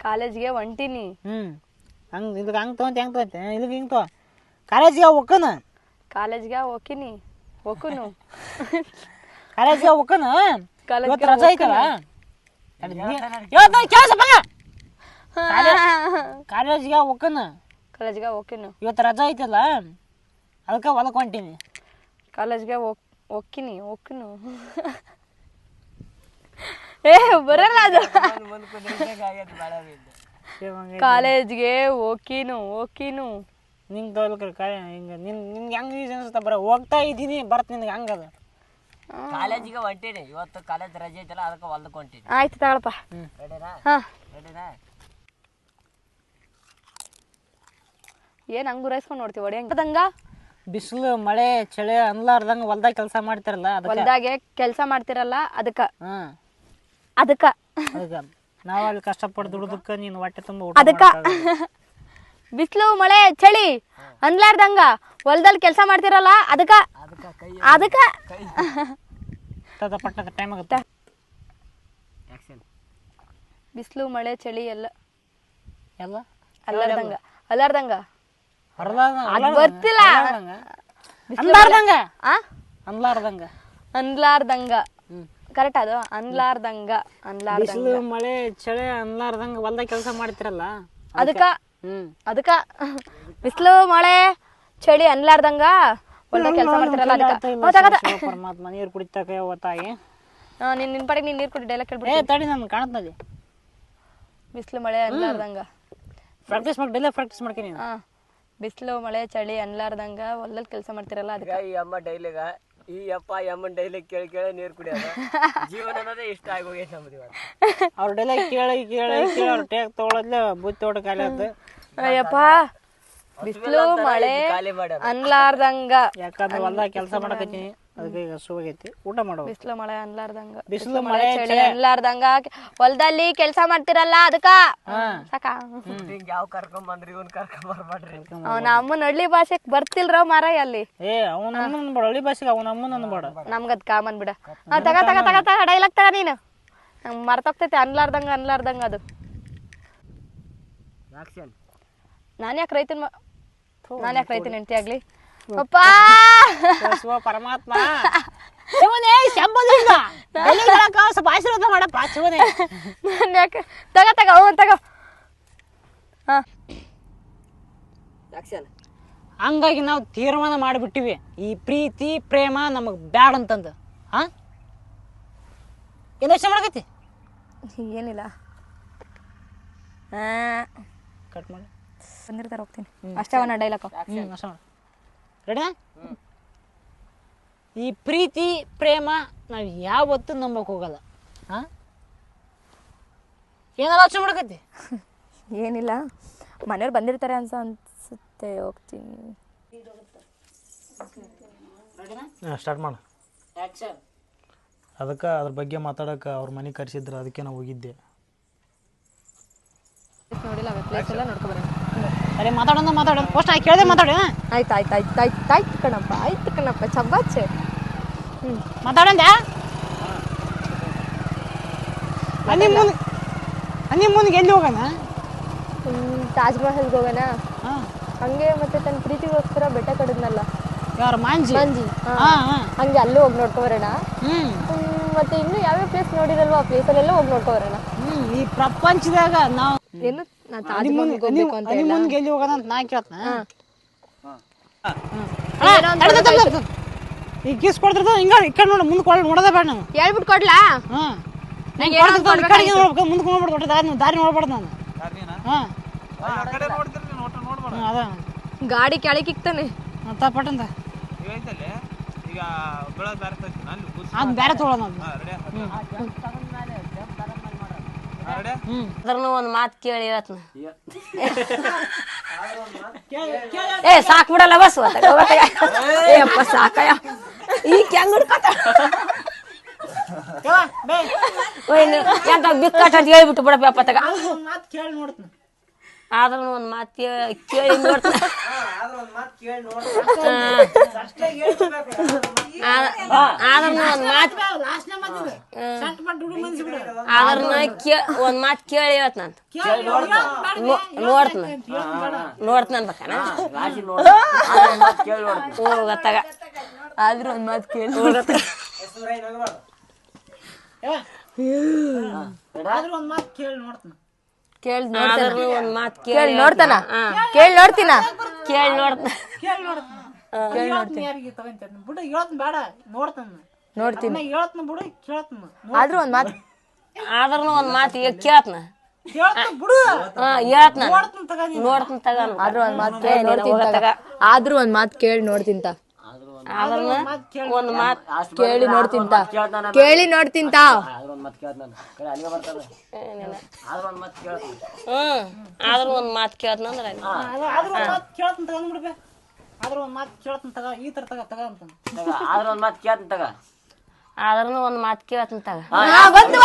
ಕಾಲೇಜ್ಗೆ ಹೊಂಟಿನಿ. ಹಂಗೆ ಇದಕ್ಕೆ ಹಂಗೆ ತೊಗೊಂತ ಹೆಂಗೆ ತೊಗೊಂತೆ ಇದಕ್ಕೆ ಹಿಂಗೆ ತಗೋ. ಕಾಲೇಜಿಗೆ ಹೋಗ್ಕನ ಕಾಲೇಜ್ಗೆ ಹೋಗ್ತೀನಿ ಹೋಗುನು ಕಾಲೇಜಿಗೆ ಹೋಗ್ಕನ ಇವತ್ತು ರಜಾ ಐತಲ್ಲ ಕಾಲೇಜಿಗೆ ಹೋಗ್ಕನ ಕಾಲೇಜ್ಗೆ ಹೋಗ್ತೀನಿ ಇವತ್ತು ರಜಾ ಐತಲ್ಲ ಅದಕ್ಕೆ ಹೊಲಕ್ಕೆ ಹೊಂಟೀನಿ. ಕಾಲೇಜ್ಗೆ ಹೋಗ್ತೀನಿ ಹೋಗುನು ಏ ಬರಲ್ಲ ಅದು. ಕಾಲೇಜ್ಗೆ ಹೋಗಿನು ನಿಂಗೆ ತಗೊಳ್ಕ ಹಿಂಗೆ ನಿನ್ಗೆ ಹೆಂಗೆ ಈಜ್ ಅನ್ಸುತ್ತಾ ಬರ ಹೋಗ್ತಾ ಇದ್ದೀನಿ ಬರ್ತ ನಿನ್ಗೆ ಹಂಗದ. ಕಾಲೇಜಿಗೆ ಹೊಂಟೀನಿ ಇವತ್ತು ಕಾಲೇಜ್ ರಜೆ ಐತಲ್ಲ ಅದಕ್ಕೆ ಹೊಲ್ದಕ್ಕೆ ಹೊಂಟೀನಿ. ಆಯ್ತು ತಗೊಳಪ್ಪ. ರೆಡಿನಾ? ಹಾಂ ರೆಡಿನಾ? ಏನು ಹಂಗೆ ರೈಸ್ಕೊಂಡು ನೋಡ್ತೀವಿ ಹೊಡೆಯಂಗ. ಬಿಸಿಲು ಮಳೆ ಚಳಿ ಅನ್ಲಾರ್ದಂಗೆ ಹೊಲ್ದಾಗ ಕೆಲಸ ಮಾಡ್ತಿರಲ್ಲ ಹೊಲ್ದಾಗೆ ಕೆಲಸ ಮಾಡ್ತಿರಲ್ಲ ಅದಕ್ಕೆ ಅದಕ್ಕೆ ನಾವು ಅಲ್ಲಿ ಕಷ್ಟಪಟ್ಟು ದುಡ್ದಕ್ಕೆ ನೀನು ಹೊಟ್ಟೆ ತುಂಬ ಅದಕ್ಕೆ ಬಿಸಿಲು ಮಳೆ ಚಳಿ ಅನ್ಲಾರ್ದಂಗ ಹೊಲ್ದಲ್ಲಿ ಕೆಲಸ ಮಾಡ್ತಿರಲ್ಲ ಅದಕ್ಕೆ ಅದಕ್ಕೆ ಪಟ್ಟದ ಟೈಮ್ ಆಗುತ್ತೆ. ಬಿಸಿಲು ಮಳೆ ಚಳಿ ಎಲ್ಲ ಎಲ್ಲ ಅಲ್ಲಾರ್ದಂಗ ಬರ್ತಿಲ್ಲ ಅನ್ಲಾರ್ದಂಗ ಕರೆಕ್ಟ್ ಅದು ಅನ್ಲಾರ್ದಂಗ ಬಿಸಿಲು ಮಳೆ ಚಳಿ ಅನ್ಲಾರ್ದಂಗ ಹೊಲ್ದಾಗ ಕೆಲಸ ಮಾಡ್ತಿರಲ್ಲ ಅದಕ್ಕ ಬಿಸಿಲು ಮಳೆ ಚಳಿ ಅನ್ಲಾರ್ದಂಗ ಹೊಲ್ದಾಗ ಕೆಲಸ ಮಾಡ್ತಿರಲ್ಲ ಅದಕ್ಕೆ ಪರಮಾತ್ಮ ನೀರು ಕುಡಿತಾಕ ಓತಾಯಿ ನಿನ್ ಪಡೆಗೆ ನೀನ್ ನೀರು ಕುಡಿ ಡೈಲಾಗ್ ಕೇಳ್ಬಿಡಿ. ತಡಿ ನಾನು ಕಾಣುತ್ತದೆ ಬಿಸಿಲು ಮಳೆ ಅನ್ಲಾರ್ದಂಗ ಪ್ರಾಕ್ಟೀಸ್ ಮಾಡಿ ಡೈಲಾಗ್ ಪ್ರಾಕ್ಟೀಸ್ ಮಾಡ್ತೀನಿ. ಬಿಸಿಲು ಮಳೆ ಚಳಿ ಅನ್ಲಾರ್ದಂಗ ಹೊಲದಲ್ಲಿ ಕೆಲಸ ಮಾಡ್ತಿರಲ್ಲ ಅದಕ್ಕೆ ಈ ಅಮ್ಮ ಡೈಲಿಗ ಈ ಅಪ್ಪ ಅಮ್ಮನ ಡೈಲಿ ಕೇಳಿ ನೀರು ಕುಡಿಯೋದು ಜೀವನ ಅನ್ನೋದೇ ಇಷ್ಟ ಆಗೋಗೈತೆ ನಮ್ದು ಇವಾಗ. ಅವ್ರ ಡೈಲಾಗ್ ಕೇಳಿ ಅವ್ರ ಟೇಕ್ ತಗೊಳದ್ಲೆ ಬುತ್ತಿ ತೋಟ ಖಾಲಿ ಆಯ್ತು. ಅಯ್ಯಪ್ಪ ಬಿಸಿಲು ಮಳೆ ಅನ್ಲಾರ್ದಂಗ ಯಾಕಂದ್ರೆ ಹೊಲ್ದಾಗ ಕೆಲಸ ಮಾಡಕತ್ತೀನಿ ಅದಕ್ಕೆ ಈಗ ಸುವಾಗೈತಿ ಊಟ ಮಾಡೋ. ಬಿಸಿಲು ಮಳೆ ಅನ್ಲಾರ್ದಂಗ ಬಿಸಿಲು ಮಳೆ ಚಳಿ ಅನ್ಲಾರ್ದಂಗ ಹೊಲದಲ್ಲಿ ಕೆಲಸ ಮಾಡ್ತಿರಲ್ಲ ಅದಕ್ಕ ಸಾಕ. ಯಾವ ಕರ್ಕೊಂಡ್ ಬಂದ್ರಿ ಇವನ್ ಕರ್ಕೊಂಡ್ ಬರ್ಬೇಡ್ರಿ. ಅವನ ಅಮ್ಮನ ಹಳ್ಳಿ ಭಾಷೆಕ್ ಬರ್ತಿಲ್ರ ಮಾರಾಯ ಅಲ್ಲಿ. ಅವನ ಅಮ್ಮನ ಬೇಡ ಹಳ್ಳಿ ಭಾಷೆಗೆ ಅವನ ಅಮ್ಮನ ಬೇಡ ನಮ್ಗದ್ ಕಾಮನ್ ಬಿಡ. ತಗ ಡೈಲಾಗ್ ತಗ ನೀನು ನಂಗೆ ಮರ್ತೋಗ್ತೈತಿ ಅನ್ಲಾರ್ದಂಗ ಅದು. ನಾನು ಯಾಕೆ ರೈತನ ಹೆಂಡತಿ ಆಗ್ಲಿ ಅಪ್ಪ ಪರಮಾತ್ಮ ಶಿವನೇ ಶಂಬಲಿಂಗ ಸ್ವಲ್ಪ ಆಶೀರ್ವಾದ ಮಾಡಪ್ಪ ಶಿವನೇ. ನಾನು ಯಾಕೆ ತಗ ಅವನ್ ತಗ. ಹಂಗಾಗಿ ನಾವು ತೀರ್ಮಾನ ಮಾಡಿಬಿಟ್ಟಿವಿ ಈ ಪ್ರೀತಿ ಪ್ರೇಮ ನಮಗ್ ಬ್ಯಾಡ ಅಂತಂದು. ಏನು ಯೋಚನೆ ಮಾಡಕತ್ತಿ? ಏನಿಲ್ಲ ಕಟ್ ಮಾಡಿ ಬಂದಿರ್ತಾರೆ ಹೋಗ್ತೀನಿ ಅಷ್ಟೇ ಅವನ ಡೈಲಾಗ್. ರೆಡಿನಾ? ಈ ಪ್ರೀತಿ ಪ್ರೇಮ ನಾವು ಯಾವತ್ತೂ ನಂಬಕ್ ಹೋಗಲ್ಲ. ಏನಾರ ಯೋಚನೆ ಮಾಡಕತ್ತಿ? ಏನಿಲ್ಲ ಮನೆಯವ್ರು ಬಂದಿರ್ತಾರೆ ಅನ್ಸುತ್ತೆ ಹೋಗ್ತೀನಿ. ಸ್ಟಾರ್ಟ್ ಮಾಡು. ಅದಕ್ಕೆ ಅದ್ರ ಬಗ್ಗೆ ಮಾತಾಡೋಕೆ ಅವ್ರ ಮನೆ ಕರೆಸಿದ್ರು ಅದಕ್ಕೆ ನಾವು ಹೋಗಿದ್ದೆ. ನೋಡಿಲ್ಲ ಪ್ಲೇಸ್ ಎಲ್ಲ ನೋಡ್ಕೊಬರೋಣ. ಅರೆ ಮಾತಾಡೋಣ ಫಸ್ಟ್ ಕೇಳದೆ ಮಾತಾಡ. ಆಯ್ತು ಕಣಪ್ಪ ಚಬ್ಬಾಚೆ ಮಾತಾಡಂದ ಅನ್ನಿ ಮುಂದೆ ಎಲ್ಲಿ ಹೋಗೋಣ? ತಾಜ್ ಮಹಲ್ಗೆ ಹೋಗೋಣ. ಹಂಗೆ ಮತ್ತೆ ತನ್ನ ಪ್ರೀತಿಗೋಸ್ಕರ ಬೆಟ್ಟ ಕಡಿದ್ನಲ್ಲ ಯಾರು ಮಾಂಜಿ ಹಂಗೆ ಅಲ್ಲೂ ಹೋಗಿ ನೋಡ್ಕೊಬರೋಣ. ಮತ್ತೆ ಇನ್ನು ಯಾವ್ಯಾವ ಪ್ಲೇಸ್ ನೋಡಿರಲ್ವಾ ಆ ಪ್ಲೇಸಲ್ಲೆಲ್ಲ ಹೋಗಿ ನೋಡ್ಕೊಬರೋಣ. ಈ ಪ್ರಪಂಚದಾಗ ನಾವು ಏನು ತಾಜ್ ಮಹಲ್ಗೆ ಹೋಗ್ಬೇಕು ಅಂತ ಮುಂದೆ ಎಲ್ಲಿ ಹೋಗೋಣ ಅಂತ ನಾ ಕೇಳ್ತೇನೆ. ಈ ಕಿಸ್ ಕೊಡ್ತಿರ್ತ ಹಿಂಗ ಈ ಕಡೆ ನೋಡಿ ಮುಂದೆ ನೋಡೋದ ಬೇಡ ನಾವು ಹೇಳ್ಬಿಟ್ಟು ಕೊಡ್ಲಾ? ಮುಂದಕ್ಕೆ ನೋಡ್ಬಾರ್ದು ದಾರಿ ನೋಡ್ಬಾರ್ದು ನಾನು. ಅದ ಗಾಡಿ ಕೆಳಗೆ ಇಕ್ತಾನೆ ತಪ್ಪಟ್ಟಂತ ಅದು ಬೇರೆ ತೊಗೊಳೋಣ. ಅದ್ರನು ಒಂದ್ ಮಾತು ಕೇಳಿ ಹೇಳ್ತೀನಿ. ಸಾಕ್ ಬಿಡಲ್ಲ ಬಸ್ ಏಪ್ಪ ಸಾಕಯ್ಯ ಈ ಹೆಂಗ್ ಹುಡ್ಕತ್ತ ಎಂತ ಬಿಕ್ಕಟ್ಟ ಅಂತ ಹೇಳ್ಬಿಟ್ಟು ಬಿಡಪ್ಪ ತಗ. ಮಾತು ಕೇಳಿ ನೋಡ್ತೀನಿ ಆದ್ರೂ ಒಂದ್ ಮಾತು ಕೇಳಿ ನೋಡ್ತಾನ ಆದ್ರೂ ಒಂದ್ ಮಾತು ಕೇಳಿ ಹೇಳ್ತನಂತ ನೋಡ್ತಾನ ಅನ್ಬೇಕನ ಹೋಗತ್ತಾಗ ಆದ್ರೂ ಒಂದ್ ಮಾತು ಕೇಳಿ ಒಂದ್ ಮಾತು ಕೇಳಿ ನೋಡ್ತಾನ ಕೇಳಿ ಒಂದ್ ಮಾತು ಕೇಳಿ ನೋಡ್ತಾನ ಕೇಳಿ ನೋಡ್ತೀನ ಕೇಳಿ ನೋಡ್ತಾನ ಯಾರಿಗೆ ತಗೊಂತ ಬಿಡು ಹೇಳ್ತಾನ ಬೇಡ ನೋಡ್ತಾನ ನೋಡ್ತೀನಿ ಹೇಳ್ತಾನ ಬಿಡು ಕೇಳ್ತಾನ ಆದ್ರೂ ಒಂದ್ ಮಾತು ಆದ್ರೂ ಒಂದ್ ಮಾತು ಕೇಳ್ತನ ಹೇಳ್ತಾನ ಬಿಡು ಹೇಳ್ತನ ನೋಡ್ತಾನ ತಗ ನೋಡ್ತಾನ ತಗ ಆದ್ರೂ ಒಂದ್ ಮಾತು ಕೇಳಿ ನೋಡ್ತೀನಿ ಆದ್ರೂ ಒಂದ್ ಮಾತು ಕೇಳಿ ನೋಡ್ತಿಂತ ಒಂದ್ ಮಾತು ಕೇಳಿ ನೋಡ್ತಿಂತ ಕೇಳಿ ನೋಡ್ತಿಂತ ಆದ್ರೂ ಒಂದ್ ಮಾತು ಕೇಳ್ತನಂದ್ರ ಆದ್ರೂ ಒಂದ್ ಮಾತು ಕೇಳ್ತಾನ ತಗೊಂಡ್ಬಿಡ್ಬೇ ಆದ್ರೂ ಒಂದ್ ಮಾತು ಕೇಳ್ತಾನ ತಗ ಈ ತರ ತಗ ಅಂತಾನ ಆದ್ರ ಒಂದ್ ಮಾತು ಕೇಳ್ತಾನ ತಗ ಆದ್ರೂ ಒಂದ್ ಮಾತು ಕೇಳ್ತನ ತಗ ಬಂತು